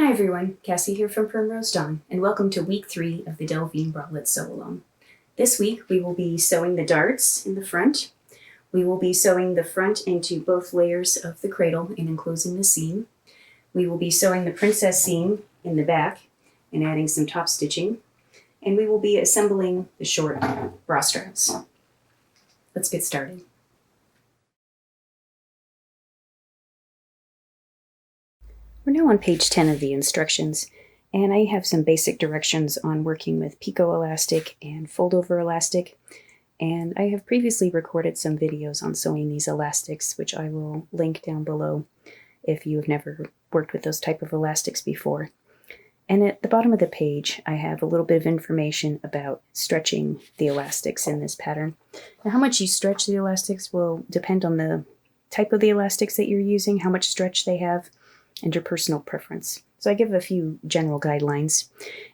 Hi everyone, Cassie here from Primrose Dawn, and welcome to week 3 of the Delvine Bralette sew-along. This week we will be sewing the darts in the front. We will be sewing the front into both layers of the cradle and enclosing the seam. We will be sewing the princess seam in the back and adding some top stitching. And we will be assembling the short bra straps. Let's get started. We're now on page 10 of the instructions, and I have some basic directions on working with picot elastic and fold over elastic, and I have previously recorded some videos on sewing these elastics, which I will link down below if you've never worked with those type of elastics before. And at the bottom of the page I have a little bit of information about stretching the elastics in this pattern. Now, how much you stretch the elastics will depend on the type of the elastics that you're using, how much stretch they have, and your personal preference. So I give a few general guidelines.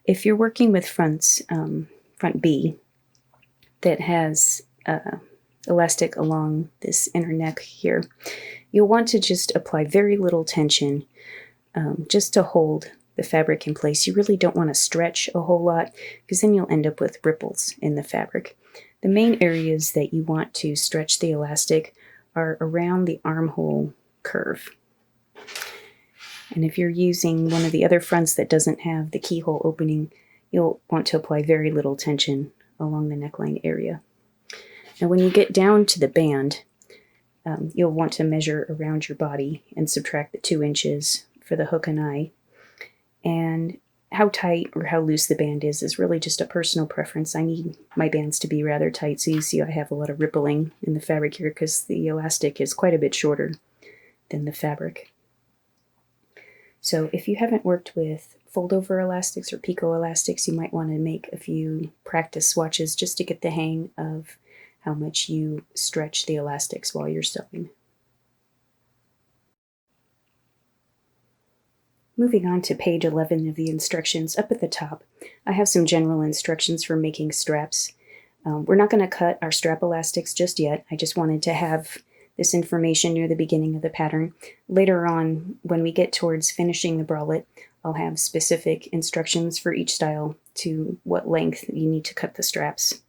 If you're working with front B that has elastic along this inner neck here, you'll want to just apply very little tension just to hold the fabric in place. You really don't want to stretch a whole lot because then you'll end up with ripples in the fabric. The main areas that you want to stretch the elastic are around the armhole curve. And if you're using one of the other fronts that doesn't have the keyhole opening, you'll want to apply very little tension along the neckline area. Now when you get down to the band, you'll want to measure around your body and subtract the 2 inches for the hook and eye. And how tight or how loose the band is really just a personal preference. I need my bands to be rather tight, so you see I have a lot of rippling in the fabric here because the elastic is quite a bit shorter than the fabric. So if you haven't worked with fold over elastics or picot elastics, you might want to make a few practice swatches just to get the hang of how much you stretch the elastics while you're sewing. Moving on to page 11 of the instructions, up at the top, I have some general instructions for making straps. We're not going to cut our strap elastics just yet. I just wanted to have this information near the beginning of the pattern. Later on, when we get towards finishing the bralette, I'll have specific instructions for each style to what length you need to cut the straps.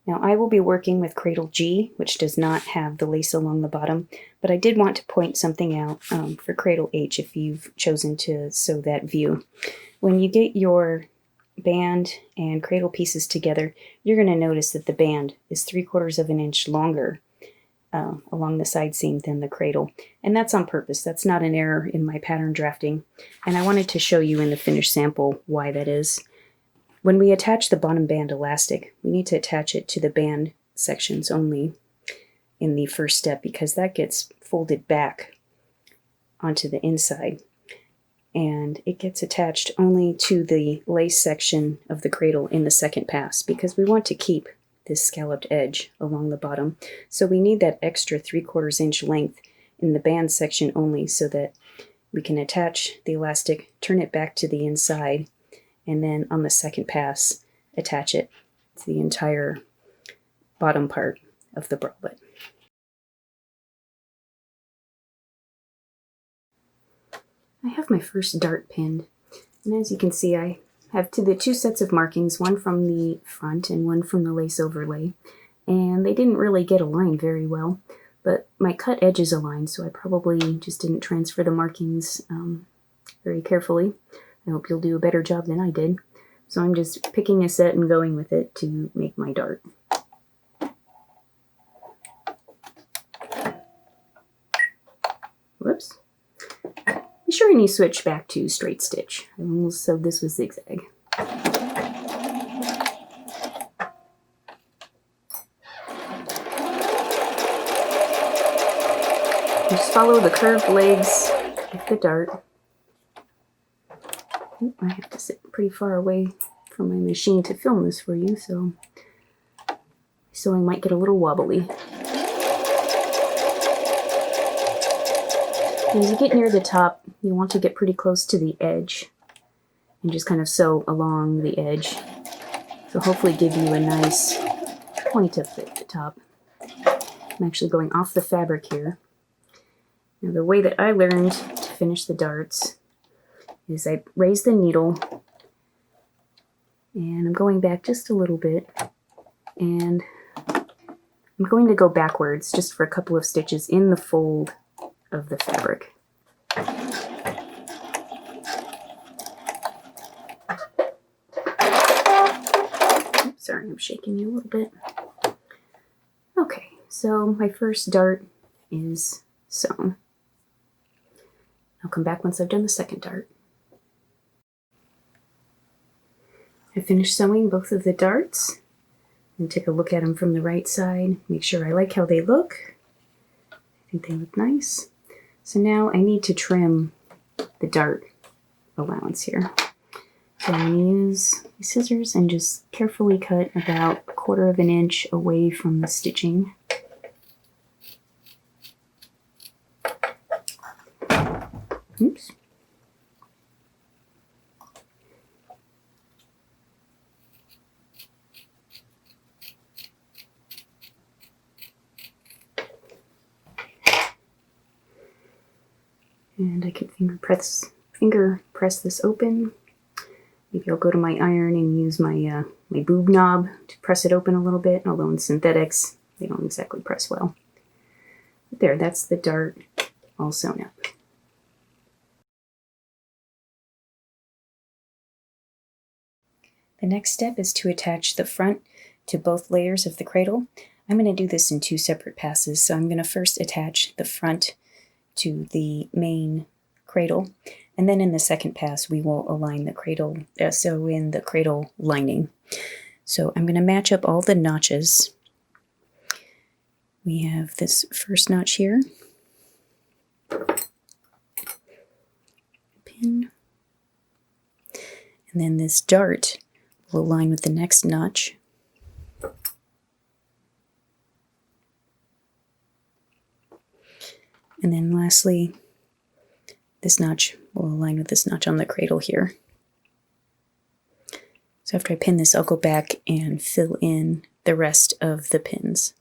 Now I will be working with cradle G, which does not have the lace along the bottom, but I did want to point something out for cradle H if you've chosen to sew that view. When you get your band and cradle pieces together, you're going to notice that the band is 3/4 of an inch longer along the side seam than the cradle, and that's on purpose. That's not an error in my pattern drafting, and I wanted to show you in the finished sample why that is. When we attach the bottom band elastic, we need to attach it to the band sections only in the first step because that gets folded back onto the inside, and it gets attached only to the lace section of the cradle in the second pass because we want to keep this scalloped edge along the bottom. So we need that extra 3/4 inch length in the band section only so that we can attach the elastic, turn it back to the inside, and then on the second pass attach it to the entire bottom part of the bralette. I have my first dart pinned, and as you can see I have the 2 sets of markings, one from the front and one from the lace overlay, and they didn't really get aligned very well, but my cut edges aligned, so I probably just didn't transfer the markings very carefully. I hope you'll do a better job than I did. So I'm just picking a set and going with it to make my dart. Whoops. Be sure and you switch back to straight stitch. I almost sewed this with zigzag. Just follow the curved legs of the dart. I have to sit pretty far away from my machine to film this for you, so sewing might get a little wobbly. As you get near the top, you want to get pretty close to the edge and just kind of sew along the edge. So hopefully give you a nice point up at the top. I'm actually going off the fabric here. Now the way that I learned to finish the darts is I raise the needle, and I'm going back just a little bit, and I'm going to go backwards just for a couple of stitches in the fold of the fabric. Oops, sorry, I'm shaking you a little bit. Okay, so my first dart is sewn. I'll come back once I've done the second dart. I finished sewing both of the darts and take a look at them from the right side, make sure I like how they look. I think they look nice. So now I need to trim the dart allowance here. So I'm going to use my scissors and just carefully cut about 1/4 of an inch away from the stitching. Oops. And I can finger press this open. Maybe I'll go to my iron and use my my boob knob to press it open a little bit, although in synthetics they don't exactly press well. But there, that's the dart all sewn up. The next step is to attach the front to both layers of the cradle. I'm going to do this in 2 separate passes, so I'm going to first attach the front to the main cradle, and then in the second pass we will align the cradle, sew in the cradle lining. So I'm going to match up all the notches. We have this first notch here, pin, and then this dart will align with the next notch. And then lastly, this notch will align with this notch on the cradle here. So after I pin this, I'll go back and fill in the rest of the pins.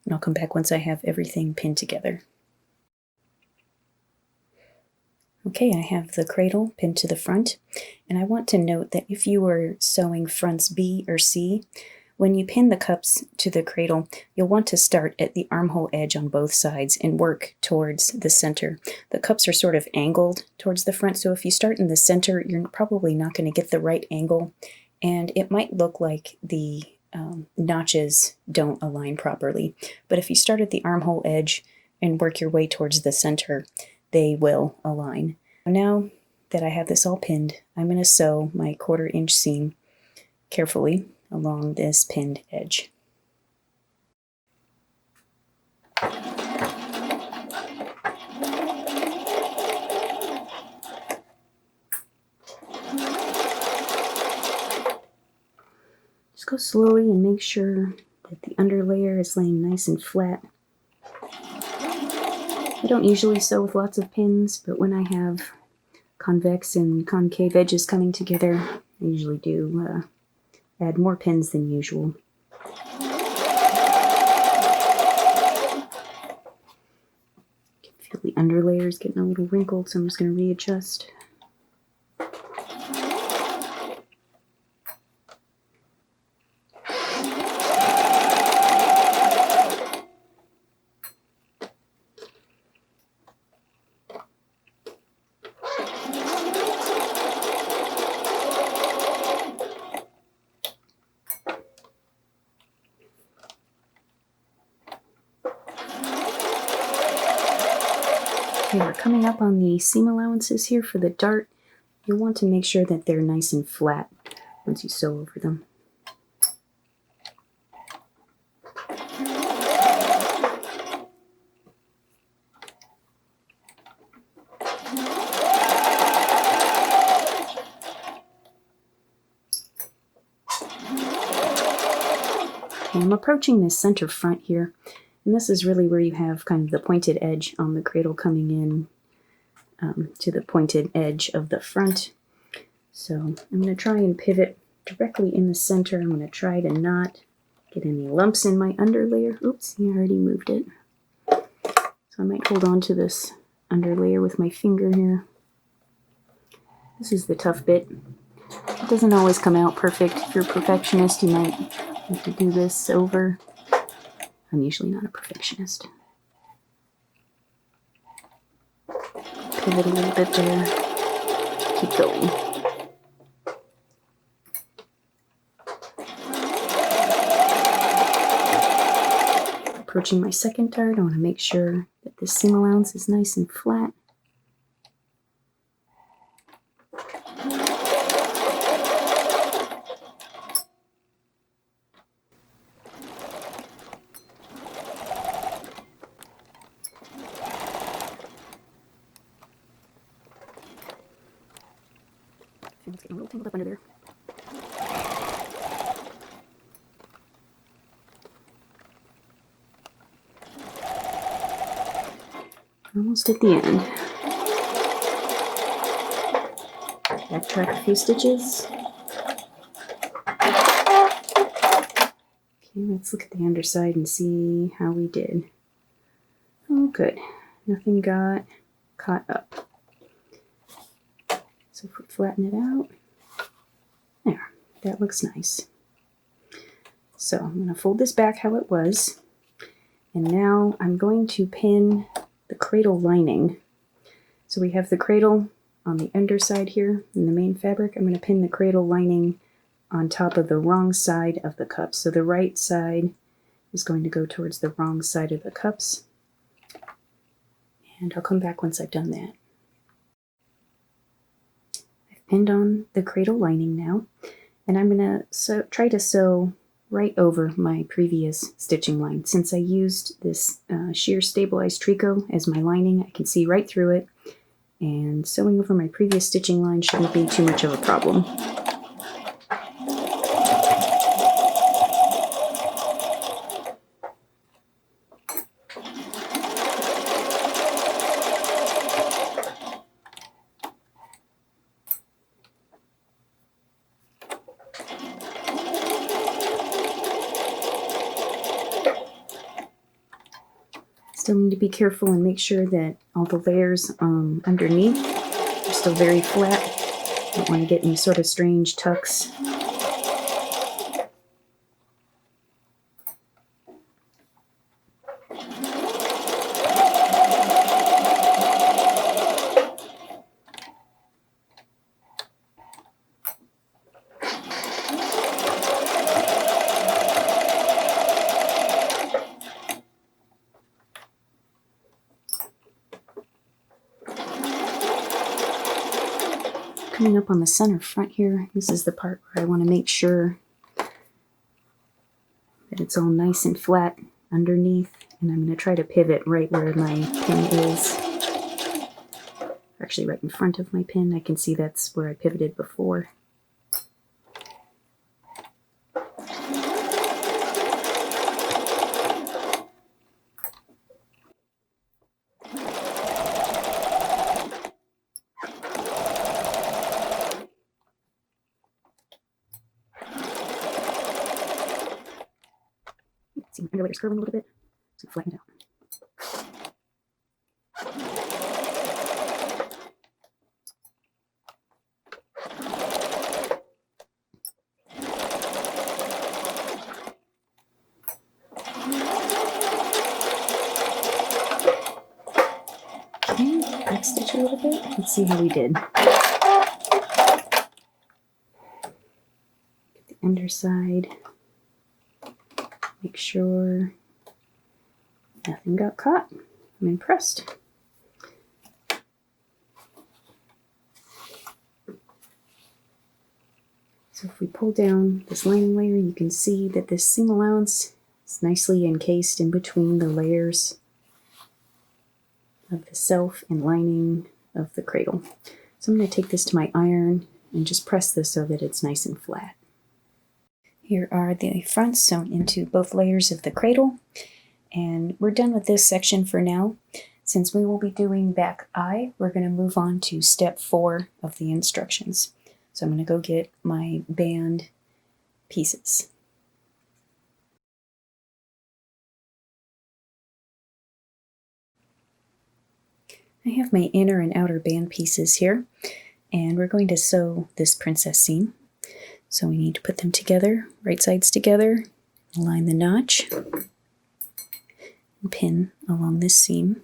And I'll come back once I have everything pinned together. Okay, I have the cradle pinned to the front, and I want to note that if you are sewing fronts B or C, when you pin the cups to the cradle, you'll want to start at the armhole edge on both sides and work towards the center. The cups are sort of angled towards the front, so if you start in the center, you're probably not going to get the right angle, and it might look like the notches don't align properly. But if you start at the armhole edge and work your way towards the center, they will align. Now that I have this all pinned, I'm going to sew my 1/4 inch seam carefully along this pinned edge. Just go slowly and make sure that the under layer is laying nice and flat. I don't usually sew with lots of pins, but when I have convex and concave edges coming together, I usually do add more pins than usual. You can feel the under layer is getting a little wrinkled, so I'm just going to readjust. Okay, we're coming up on the seam allowances here for the dart. You'll want to make sure that they're nice and flat once you sew over them. Okay, I'm approaching this center front here. And this is really where you have kind of the pointed edge on the cradle coming in to the pointed edge of the front. So I'm going to try and pivot directly in the center. I'm going to try to not get any lumps in my under layer. Oops, I already moved it. So I might hold on to this under layer with my finger here. This is the tough bit. It doesn't always come out perfect. If you're a perfectionist, you might have to do this over. I'm usually not a perfectionist. Pivot a little bit there. Keep going. Approaching my second dart, I want to make sure that this seam allowance is nice and flat. It's getting a little tangled up under there. Almost at the end. Backtrack a few stitches. Okay, let's look at the underside and see how we did. Oh, good. Nothing got caught up. So if we flatten it out, there, that looks nice. So I'm going to fold this back how it was. And now I'm going to pin the cradle lining. So we have the cradle on the underside here in the main fabric. I'm going to pin the cradle lining on top of the wrong side of the cups. So the right side is going to go towards the wrong side of the cups. And I'll come back once I've done that. I've pinned on the cradle lining now, and I'm going to try to sew right over my previous stitching line. Since I used this sheer stabilized tricot as my lining, I can see right through it, and sewing over my previous stitching line shouldn't be too much of a problem. Still need to be careful and make sure that all the layers underneath are still very flat. Don't want to get any sort of strange tucks. Coming up on the center front here, this is the part where I want to make sure that it's all nice and flat underneath, and I'm going to try to pivot right where my pin is. Actually right in front of my pin. I can see that's where I pivoted before. See my underlayer's curling a little bit, so flatten it out. Okay, back stitch a little bit. Let's see how we did. Get the underside. Make sure nothing got caught. I'm impressed. So if we pull down this lining layer, you can see that this seam allowance is nicely encased in between the layers of the self and lining of the cradle. So I'm going to take this to my iron and just press this so that it's nice and flat. Here are the fronts sewn into both layers of the cradle, and we're done with this section for now. Since we will be doing back eye, we're going to move on to step 4 of the instructions. So I'm going to go get my band pieces. I have my inner and outer band pieces here, And we're going to sew this princess seam. So we need to put them together, right sides together, align the notch, and pin along this seam.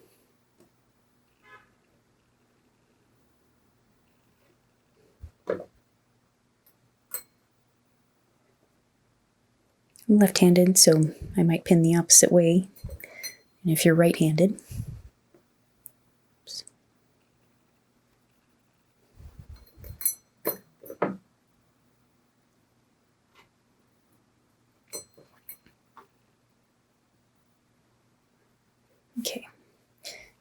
I'm left-handed, so I might pin the opposite way. And if you're right-handed, okay,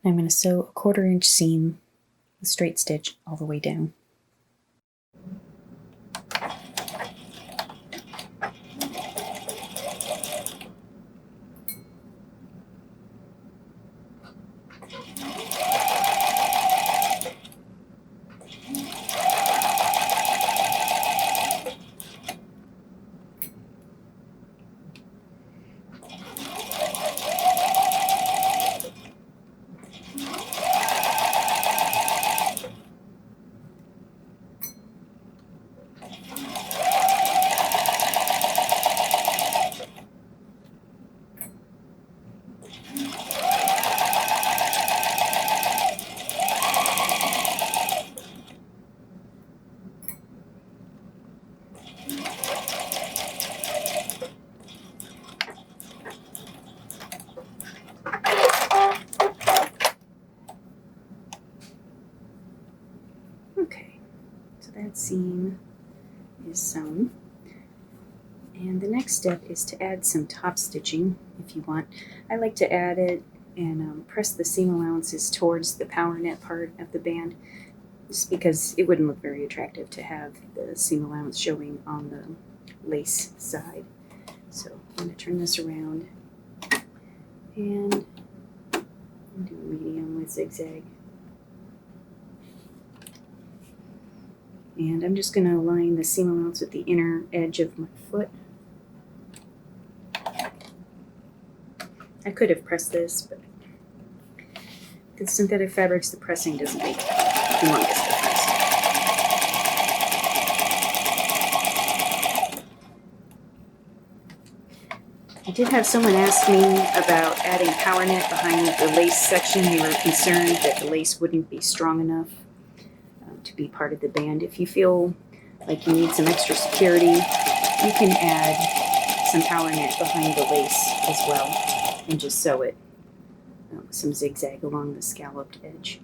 I'm going to sew a 1/4 inch seam, a straight stitch all the way down. Okay, so that seam is sewn. And the next step is to add some top stitching if you want. I like to add it and press the seam allowances towards the power net part of the band, just because it wouldn't look very attractive to have the seam allowance showing on the lace side. So I'm going to turn this around and do a medium with zigzag. And I'm just going to align the seam allowance with the inner edge of my foot. I could have pressed this, but with synthetic fabrics, the pressing doesn't make a humongous difference. I did have someone ask me about adding power net behind the lace section. They were concerned that the lace wouldn't be strong enough to be part of the band. If you feel like you need some extra security, you can add some power net behind the lace as well and just sew it with some zigzag along the scalloped edge.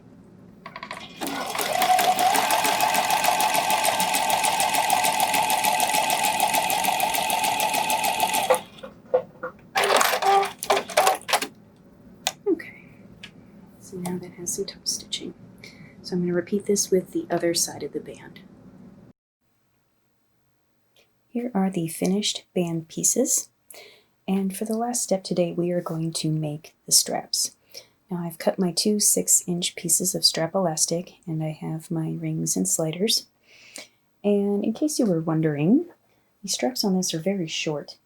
Okay, so now that has some top stitching. So I'm going to repeat this with the other side of the band. Here are the finished band pieces. And for the last step today, we are going to make the straps. Now I've cut my 2 6-inch pieces of strap elastic, and I have my rings and sliders. And in case you were wondering, the straps on this are very short,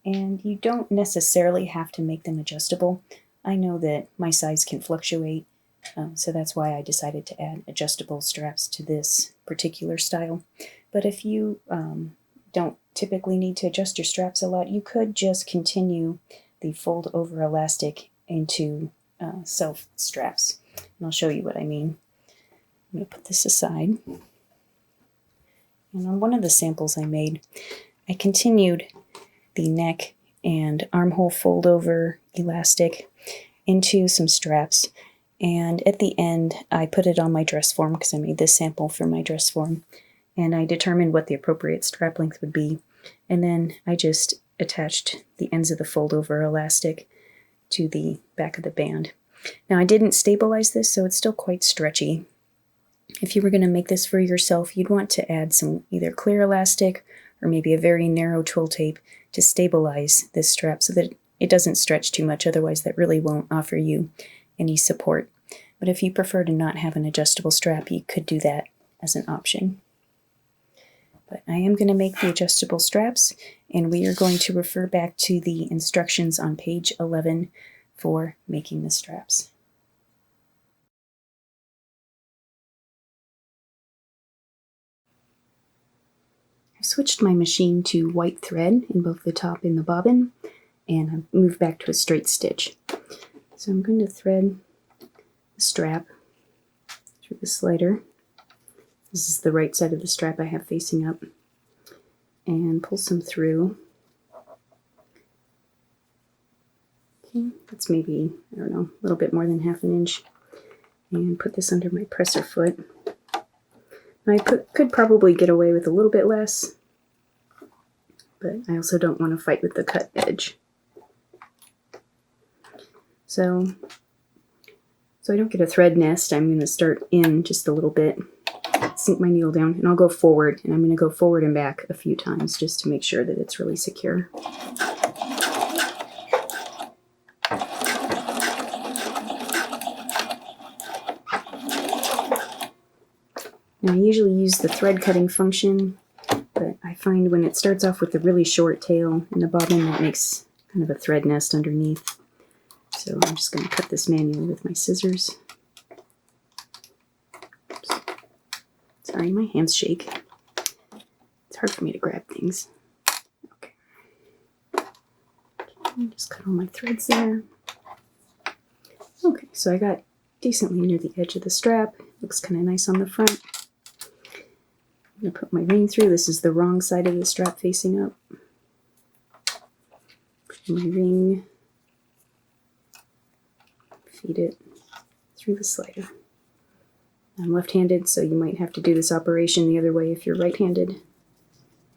and you don't necessarily have to make them adjustable. I know that my size can fluctuate, so that's why I decided to add adjustable straps to this particular style. But if you don't typically need to adjust your straps a lot, you could just continue the fold over elastic into self straps. And I'll show you what I mean. I'm going to put this aside. And on one of the samples I made, I continued the neck and armhole fold over elastic into some straps. And at the end, I put it on my dress form because I made this sample for my dress form. And I determined what the appropriate strap length would be. And then I just attached the ends of the fold over elastic to the back of the band. Now I didn't stabilize this, so it's still quite stretchy. If you were going to make this for yourself, you'd want to add some either clear elastic or maybe a very narrow twill tape to stabilize this strap so that it doesn't stretch too much, otherwise that really won't offer you any support. But if you prefer to not have an adjustable strap, you could do that as an option. But I am going to make the adjustable straps, and we are going to refer back to the instructions on page 11 for making the straps. I've switched my machine to white thread in both the top and the bobbin, and I've moved back to a straight stitch. So I'm going to thread the strap through the slider. This is the right side of the strap I have facing up, and pull some through. Okay, that's maybe, I don't know, a little bit more than 1/2 inch, and put this under my presser foot. I could probably get away with a little bit less, but I also don't want to fight with the cut edge. So I don't get a thread nest, I'm going to start in just a little bit, sink my needle down, and I'll go forward, and I'm going to go forward and back a few times just to make sure that it's really secure. Now I usually use the thread cutting function, but I find when it starts off with a really short tail in the bobbin, that makes kind of a thread nest underneath. So I'm just going to cut this manually with my scissors. Oops. Sorry, my hands shake. It's hard for me to grab things. Okay. Just cut all my threads there. Okay, so I got decently near the edge of the strap. Looks kind of nice on the front. I'm going to put my ring through. This is the wrong side of the strap facing up. Put my ring, feed it through the slider. I'm left-handed, so you might have to do this operation the other way if you're right-handed.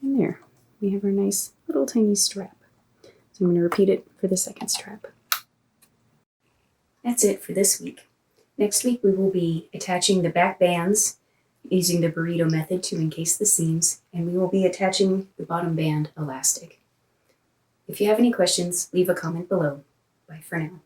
And there, we have our nice little tiny strap. So I'm going to repeat it for the second strap. That's it for this week. Next week we will be attaching the back bands using the burrito method to encase the seams, and we will be attaching the bottom band elastic. If you have any questions, leave a comment below. Bye for now.